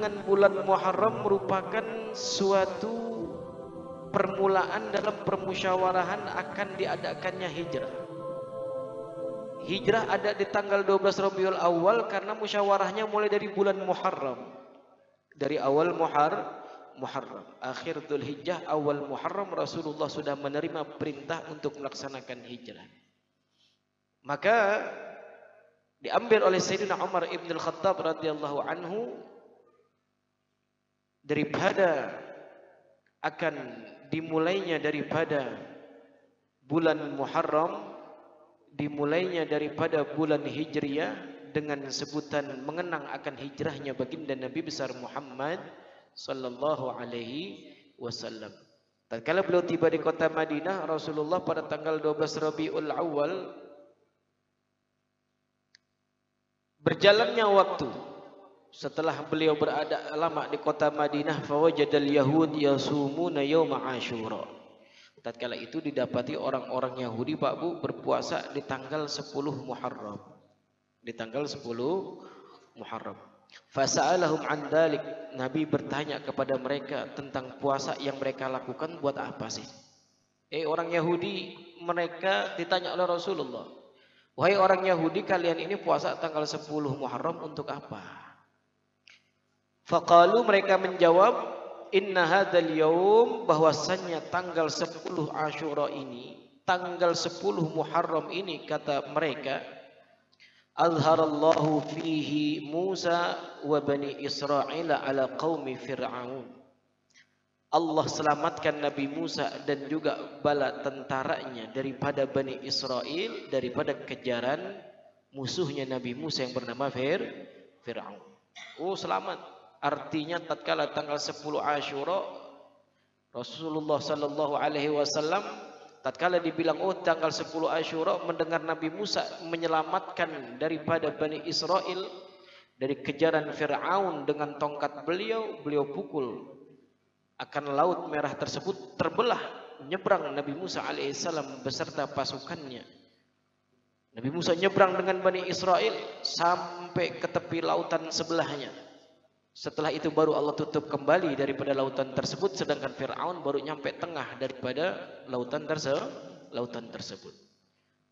dengan bulan Muharram merupakan suatu permulaan dalam permusyawarahan akan diadakannya hijrah. Hijrah ada di tanggal 12 Rabiul Awal karena musyawarahnya mulai dari bulan Muharram. Dari awal Muharram, akhir Dzulhijjah, awal Muharram Rasulullah sudah menerima perintah untuk melaksanakan hijrah. Maka diambil oleh Sayyidina Umar ibn al-Khattab radhiyallahu anhu daripada akan dimulainya daripada bulan Muharram, dimulainya daripada bulan Hijriyah dengan sebutan mengenang akan hijrahnya baginda Nabi besar Muhammad sallallahu alaihi wasallam. Tatkala beliau tiba di kota Madinah, Rasulullah pada tanggal 12 Rabiul Awal, berjalannya waktu setelah beliau berada lama di kota Madinah, fawajadal yahud yasumuna yauma Asyura. Tatkala itu didapati orang-orang Yahudi, Pak Bu, berpuasa di tanggal 10 Muharram. Di tanggal 10 Muharram. Fasa'alahum an dzalik. Nabi bertanya kepada mereka tentang puasa yang mereka lakukan buat apa sih? Orang Yahudi, mereka ditanya oleh Rasulullah, wahai orang Yahudi, kalian ini puasa tanggal 10 Muharram untuk apa? Faqalu, mereka menjawab, inna hadzal yaum, bahwasannya tanggal 10 Asyura ini, tanggal 10 Muharram ini, kata mereka, azharallahu fihi Musa wa bani Israil ala qaumi Fir'aun. Allah selamatkan Nabi Musa dan juga bala tentaranya daripada Bani Israel, daripada kejaran musuhnya Nabi Musa yang bernama Fir'aun. Oh, selamat. Artinya tatkala tanggal 10 Asyura, Rasulullah sallallahu alaihi wasallam tatkala dibilang tanggal 10 Asyura, mendengar Nabi Musa menyelamatkan daripada Bani Israel dari kejaran Fir'aun dengan tongkat beliau pukul akan laut merah tersebut terbelah, nyebrang Nabi Musa alaihissalam beserta pasukannya. Nabi Musa nyebrang dengan Bani Israel sampai ke tepi lautan sebelahnya. Setelah itu baru Allah tutup kembali daripada lautan tersebut, sedangkan Fir'aun baru nyampe tengah daripada lautan tersebut.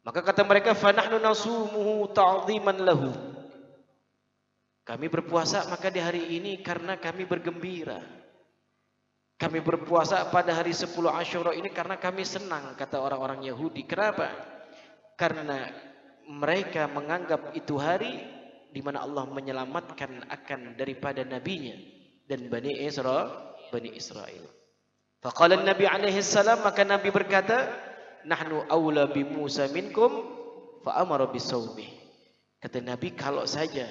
Maka kata mereka, fanahnu nasumuhu ta'ziman lahu. Kami berpuasa maka di hari ini karena kami bergembira. Kami berpuasa pada hari 10 Asyura ini karena kami senang, kata orang-orang Yahudi. Kenapa? Karena mereka menganggap itu hari di mana Allah menyelamatkan akan daripada nabinya dan Bani Israel. Faqala Nabi alaihi salam, maka Nabi berkata, nahnu aula bi Musa minkum fa amara bisawmi. Kata Nabi, kalau saja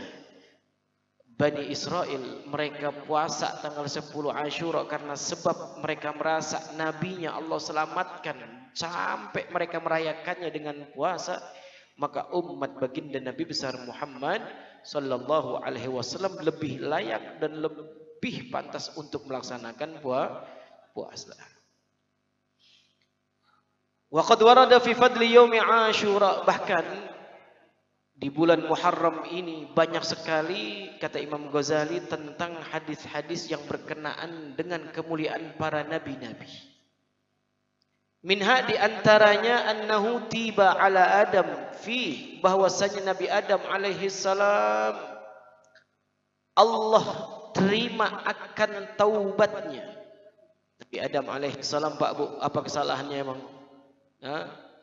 Bani Israel mereka puasa tanggal 10 Asyura karena sebab mereka merasa nabinya Allah selamatkan sampai mereka merayakannya dengan puasa, maka umat baginda Nabi besar Muhammad sallallahu alaihi wasallam lebih layak dan lebih pantas untuk melaksanakan puasa. Wa qad warada fi fadli yaumi Asyura, bahkan di bulan Muharram ini banyak sekali, kata Imam Ghazali, tentang hadis-hadis yang berkenaan dengan kemuliaan para nabi-nabi. Minha, di antaranya, annahu tiba ala Adam fi, bahwasanya Nabi Adam alaihi salam Allah terima akan taubatnya. Nabi Adam alaihi salam, Pak Bu, apa kesalahannya emang?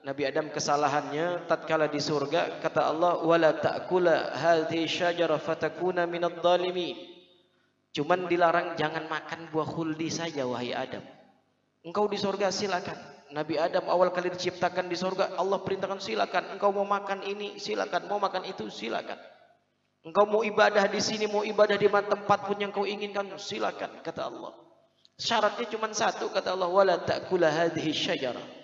Nabi Adam kesalahannya tatkala di surga, kata Allah, wala ta'kula hadhihi syajara fatakuna minadh dhalimin. Cuman dilarang jangan makan buah khuldi saja, wahai Adam. Engkau di surga silakan. Nabi Adam awal kali diciptakan di surga, Allah perintahkan silakan. Engkau mau makan ini silakan, mau makan itu silakan. Engkau mau ibadah di sini, mau ibadah di mana tempat pun yang kau inginkan, silakan, kata Allah. Syaratnya cuma satu, kata Allah, wala ta'kula hadhihi syajara.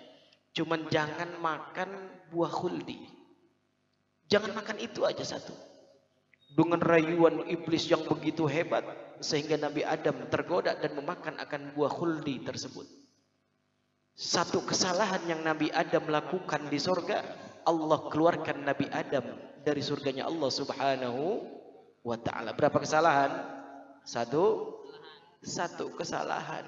Cuman jangan makan buah khuldi. Jangan makan itu aja satu. Dengan rayuan iblis yang begitu hebat sehingga Nabi Adam tergoda dan memakan akan buah khuldi tersebut. Satu kesalahan yang Nabi Adam lakukan di surga, Allah keluarkan Nabi Adam dari surganya Allah subhanahu wa ta'ala. Berapa kesalahan? Satu kesalahan.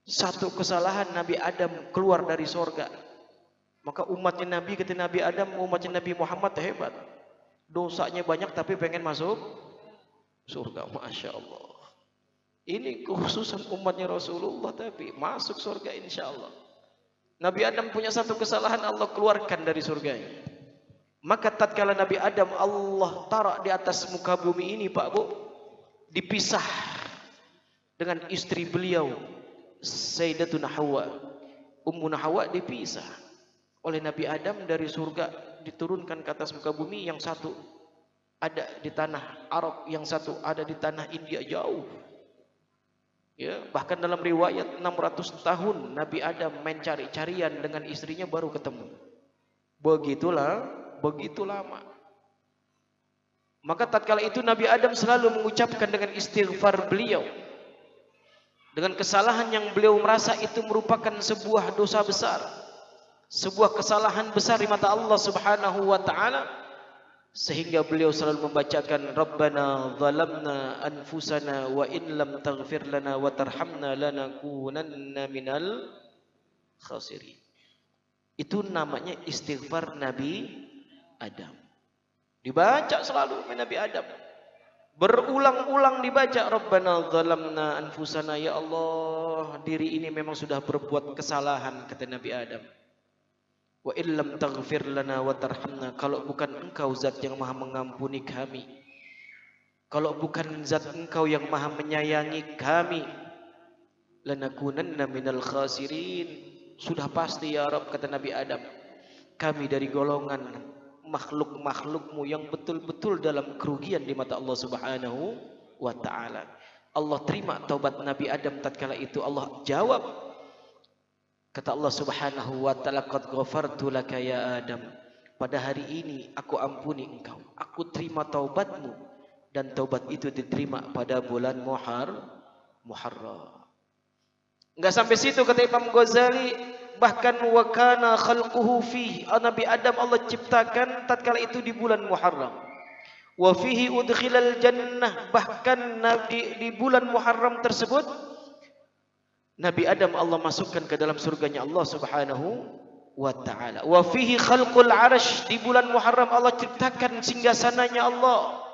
Satu kesalahan Nabi Adam keluar dari surga. Maka umatnya Nabi, kata Nabi Adam, umatnya Nabi Muhammad hebat. Dosanya banyak tapi pengen masuk surga. Masya Allah. Ini kekhususan umatnya Rasulullah, tapi masuk surga insya Allah. Nabi Adam punya satu kesalahan, Allah keluarkan dari surganya. Maka tatkala Nabi Adam Allah taruh di atas muka bumi ini, Pak Bu, dipisah dengan istri beliau Sayyidatuna Hawa. Ummuna Hawa dipisah oleh Nabi Adam dari surga, diturunkan ke atas muka bumi. Yang satu ada di tanah Arab, yang satu ada di tanah India jauh. Ya, bahkan dalam riwayat 600 tahun Nabi Adam mencari-carian dengan istrinya baru ketemu. Begitu lama. Maka tatkala itu Nabi Adam selalu mengucapkan dengan istighfar beliau, dengan kesalahan yang beliau merasa itu merupakan sebuah dosa besar, sebuah kesalahan besar di mata Allah Subhanahu wa taala, sehingga beliau selalu membacakan Rabbana zalamna anfusana wa in lam taghfir lana wa tarhamna lanakunanna minal khasirin. Itu namanya istighfar Nabi Adam. Dibaca selalu oleh Nabi Adam. Berulang-ulang dibaca Rabbana zalamna anfusana, ya Allah, diri ini memang sudah berbuat kesalahan, kata Nabi Adam. Wa illam taghfir lana wa tarhamna, kalau bukan engkau zat yang maha mengampuni kami, kalau bukan zat engkau yang maha menyayangi kami, lanakunanna minal khasirin, sudah pasti ya Rabb, kata Nabi Adam, kami dari golongan makhluk-makhlukmu yang betul-betul dalam kerugian di mata Allah Subhanahu wa ta'ala. Allah terima taubat Nabi Adam tatkala itu. Allah jawab, kata Allah Subhanahu wa ta'ala, qad ghafartu laka ya Adam, pada hari ini aku ampuni engkau, aku terima taubatmu, dan taubat itu diterima pada bulan Muharram. Enggak sampai situ, kata Imam Ghazali, bahkan wa kana khalquhu fihi, Nabi Adam Allah ciptakan tatkala itu di bulan Muharram. Wa fihi udkhilal jannah, bahkan di bulan Muharram tersebut Nabi Adam Allah masukkan ke dalam surganya Allah Subhanahu wa ta'ala. Wa fihi khalqul arash, di bulan Muharram Allah ciptakan singgasananya Allah.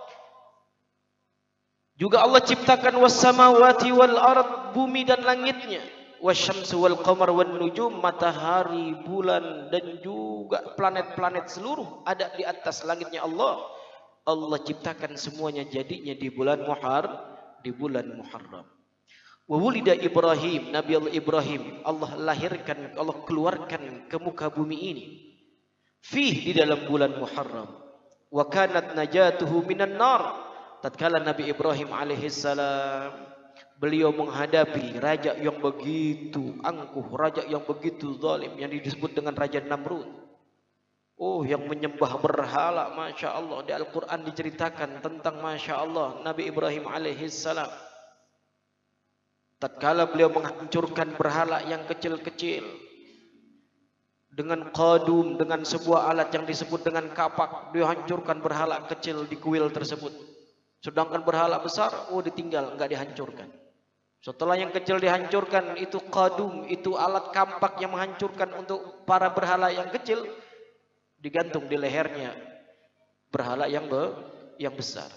Juga Allah ciptakan was samawati wal ard, bumi dan langitnya. Wasyamsu wal qamar wan nujum, matahari, bulan dan juga planet-planet seluruh ada di atas langitnya Allah. Allah ciptakan semuanya jadinya di bulan Muharram. Wa wulida Ibrahim, Nabi Allah Ibrahim Allah lahirkan, Allah keluarkan ke muka bumi ini di dalam bulan Muharram. Wa kanat najatuhu minan nar, tatkala Nabi Ibrahim alaihissalam beliau menghadapi raja yang begitu angkuh, raja yang begitu zalim, yang disebut dengan Raja Namrud. Oh, yang menyembah berhala. Masya Allah, di Al-Quran diceritakan tentang Masya Allah Nabi Ibrahim alaihissalam tatkala beliau menghancurkan berhala yang kecil-kecil dengan qadum, dengan sebuah alat yang disebut dengan kapak. Dia hancurkan berhala kecil di kuil tersebut. Sedangkan berhala besar, ditinggal, enggak dihancurkan. Setelah yang kecil dihancurkan, itu qadum, itu alat kampak yang menghancurkan untuk para berhala yang kecil, digantung di lehernya berhala yang besar.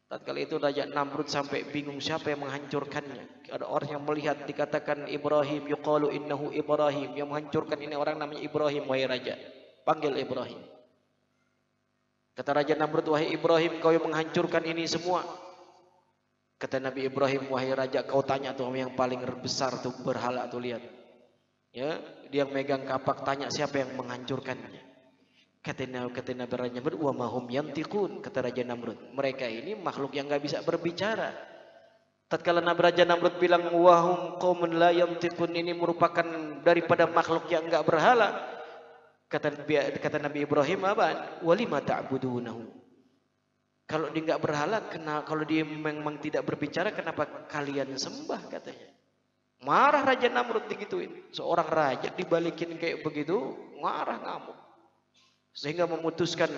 Tatkala itu Raja Namrud sampai bingung siapa yang menghancurkannya. Ada orang yang melihat, dikatakan Ibrahim, yuqalu innahu Ibrahim, yang menghancurkan ini orang namanya Ibrahim, wahai raja, panggil Ibrahim. Kata Raja Namrud, wahai Ibrahim, kau yang menghancurkan ini semua. Kata Nabi Ibrahim, wahai raja, kau tanya tuh yang paling besar tuh berhala tuh, lihat. Ya, dia megang kapak, tanya siapa yang menghancurkannya. Kata Nabi Raja Namrud, wa mahum yantiqun, kata Raja Namrud, mereka ini makhluk yang enggak bisa berbicara. Tatkala Nabi Raja Namrud bilang wahum qaumun la yantiqun, ini merupakan daripada makhluk yang enggak berhala. Kata Nabi Ibrahim, apa? Walima ta'budunahu. Kalau dia enggak berhala, kalau dia memang tidak berbicara, kenapa kalian sembah, katanya. Marah Raja Namrud digituin. Seorang raja dibalikin kayak begitu, marah, ngamuk. Sehingga memutuskan,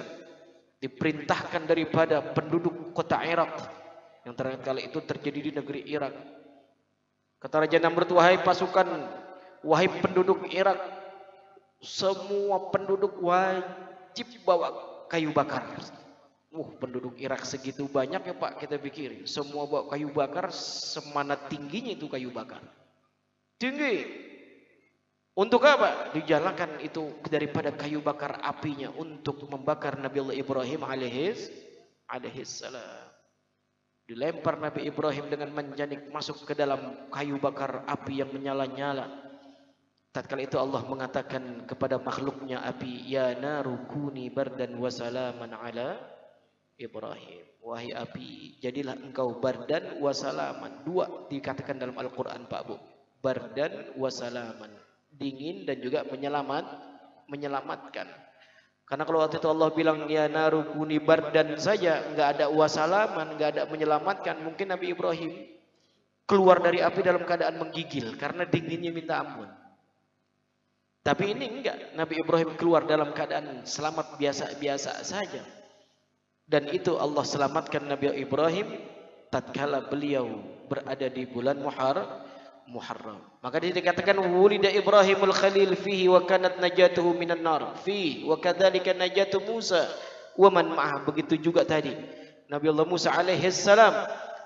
diperintahkan daripada penduduk kota Irak yang terakhir kali itu terjadi di negeri Irak. Kata Raja Namrud, wahai pasukan, wahai penduduk Irak, semua penduduk wajib bawa kayu bakar. Penduduk Irak segitu banyak ya Pak, kita pikir semua bawa kayu bakar, semana tingginya itu kayu bakar. Tinggi. Untuk apa? Dijalankan itu daripada kayu bakar apinya untuk membakar Nabi Allah Ibrahim alaihissalam. Dilempar Nabi Ibrahim dengan menjanik masuk ke dalam kayu bakar api yang menyala-nyala. Tatkala itu Allah mengatakan kepada makhluknya api, ya naru kuni bardan wa salaman ala Ibrahim. Wahai api, jadilah engkau bardan wa salaman. Dua dikatakan dalam Al-Quran Pak Bu. Bardan wa salaman. Dingin dan juga menyelamatkan. Karena kalau waktu itu Allah bilang ya naru kuni bardan saja, enggak ada wasalaman, enggak ada menyelamatkan, mungkin Nabi Ibrahim keluar dari api dalam keadaan menggigil karena dinginnya minta ampun. Tapi ini enggak, Nabi Ibrahim keluar dalam keadaan selamat biasa-biasa saja. Dan itu Allah selamatkan Nabi Ibrahim tatkala beliau berada di bulan Muharram. Maka dikatakan wulida Ibrahimul Khalil fihi wa kanat najatuhu minan nar fihi wa kadzalika najatu Musa wa man ma'ah. Begitu juga tadi Nabi Allah Musa alaihi salam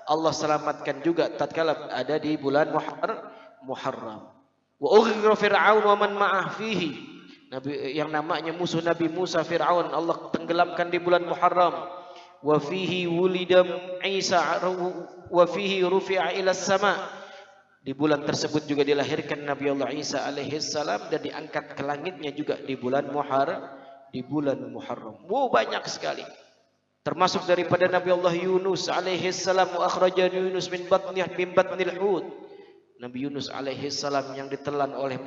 Allah selamatkan juga tatkala ada di bulan Muharram. Wa ughra Fir'aun wa man ma'ah fihi. Nabi yang namanya musuh Nabi Musa Fir'aun Allah tenggelamkan di bulan Muharram. Wa fihi wulida Isa wa fihi rufi'a ila sama. Di bulan tersebut juga dilahirkan Nabi Allah Isa alaihissalam dan diangkat ke langitnya juga di bulan Muharram. Banyak sekali. Termasuk daripada Nabi Allah Yunus alaihissalam, wa akhraja Yunus min batnil hut. Nabi Yunus alaihissalam yang ditelan oleh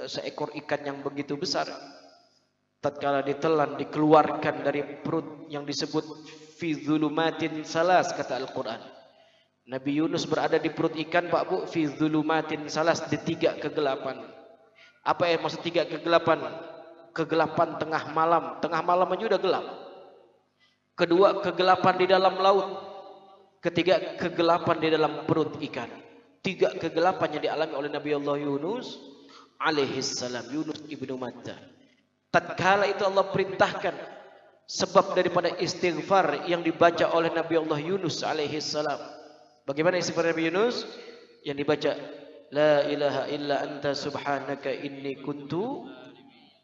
seekor ikan yang begitu besar. Tatkala ditelan dikeluarkan dari perut yang disebut fi dzulumatin salas, kata Al-Qur'an. Nabi Yunus berada di perut ikan Pak Bu, fi dzulumatin salas, di tiga kegelapan. Apa yang maksud tiga kegelapan? Kegelapan tengah malam. Tengah malam aja udah gelap. Kedua, kegelapan di dalam laut. Ketiga, kegelapan di dalam perut ikan. Tiga kegelapan yang dialami oleh Nabi Allah Yunus alaihissalam, Yunus ibnu Matta. Tatkala itu Allah perintahkan sebab daripada istighfar yang dibaca oleh Nabi Allah Yunus alaihissalam. Bagaimana istighfar Nabi Yunus? Yang dibaca la ilaha illa anta subhanaka inni kuntu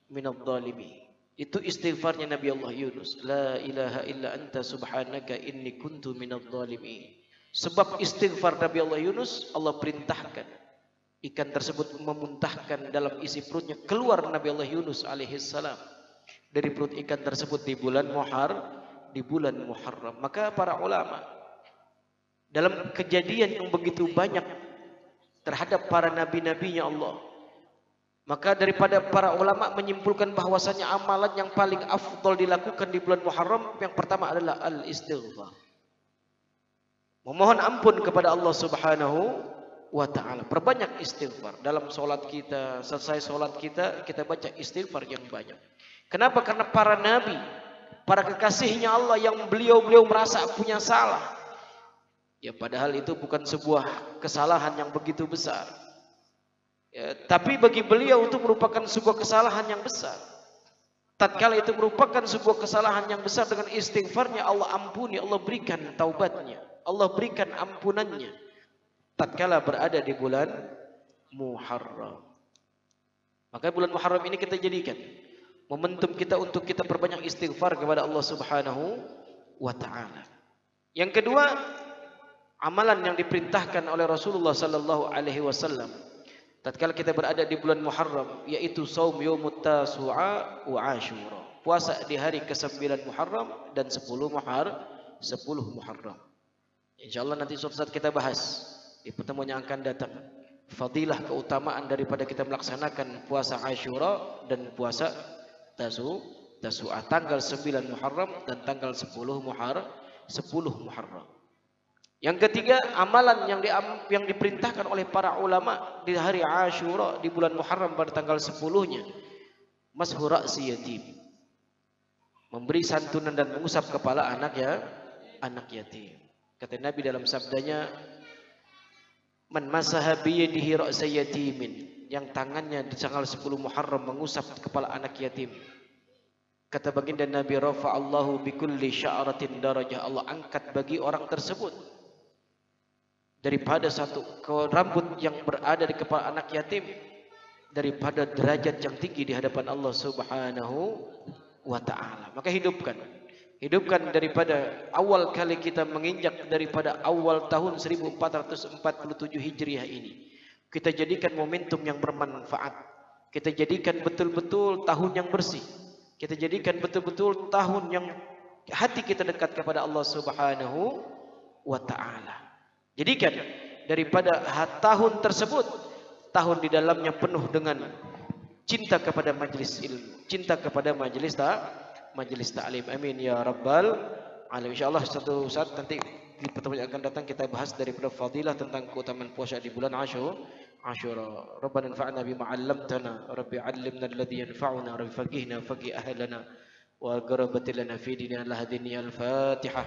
minadh dhalimin. Itu istighfarnya Nabi Allah Yunus. La ilaha illa anta subhanaka inni kuntu minadh dhalimin. Sebab istighfar Nabi Allah Yunus, Allah perintahkan ikan tersebut memuntahkan dalam isi perutnya, keluar Nabi Allah Yunus alaihissalam dari perut ikan tersebut di bulan Muharram. Maka para ulama dalam kejadian yang begitu banyak terhadap para nabi-nabinya Allah, maka daripada para ulama menyimpulkan bahwasanya amalan yang paling afdal dilakukan di bulan Muharram yang pertama adalah al-istighfar. Memohon ampun kepada Allah Subhanahu wa taala. Perbanyak istighfar. Dalam salat kita, selesai salat kita baca istighfar yang banyak. Kenapa? Karena para nabi, para kekasihnya Allah yang beliau merasa punya salah. Ya, padahal itu bukan sebuah kesalahan yang begitu besar. Ya, tapi bagi beliau itu merupakan sebuah kesalahan yang besar. Tatkala itu merupakan sebuah kesalahan yang besar, dengan istighfarnya Allah ampuni, Allah berikan taubatnya, Allah berikan ampunannya. Tatkala berada di bulan Muharram. Maka bulan Muharram ini kita jadikan momentum kita untuk kita perbanyak istighfar kepada Allah Subhanahu wa taala. Yang kedua, amalan yang diperintahkan oleh Rasulullah sallallahu alaihi wasallam tatkala kita berada di bulan Muharram, yaitu saum yaumut tasu'a wa Asyura. Puasa di hari ke-9 Muharram dan 10 Muharram. Insyaallah nanti suatu saat kita bahas di pertemuan yang akan datang fadilah keutamaan daripada kita melaksanakan puasa Asyura dan puasa Tasu'a tanggal 9 Muharram dan tanggal 10 Muharram. Yang ketiga, amalan yang diperintahkan oleh para ulama di hari Asyura di bulan Muharram pada tanggal 10-nya, mashu ra'si yatim, memberi santunan dan mengusap kepala anak yatim. Kata Nabi dalam sabdanya, man masaha biyadihi ra'sa yatimin, yang tangannya di tanggal 10 Muharram mengusap kepala anak yatim. Kata baginda Nabi, rafa'allahu bikulli sya'ratin darajah, Allah angkat bagi orang tersebut daripada satu rambut yang berada di kepala anak yatim, daripada derajat yang tinggi di hadapan Allah Subhanahu wa ta'ala. Maka hidupkan daripada awal kali kita menginjak daripada awal tahun 1447 Hijriah ini. Kita jadikan momentum yang bermanfaat. Kita jadikan betul-betul tahun yang bersih. Kita jadikan betul-betul tahun yang hati kita dekat kepada Allah Subhanahu wa ta'ala. Jadikan daripada tahun tersebut tahun di dalamnya penuh dengan cinta kepada majlis ilmu, cinta kepada majlis ta'lim. Amin ya rabbal alamin. Insyaallah satu saat nanti di pertemuan yang akan datang kita bahas daripada fadilah tentang keutamaan puasa di bulan Asyura. Rabbana anfa'na bima 'allamtana, rabbi 'allimna alladhi yanfa'una, rabbi faqihna faqih ahlana wa qarabatilana fi dinina al-Fatihah.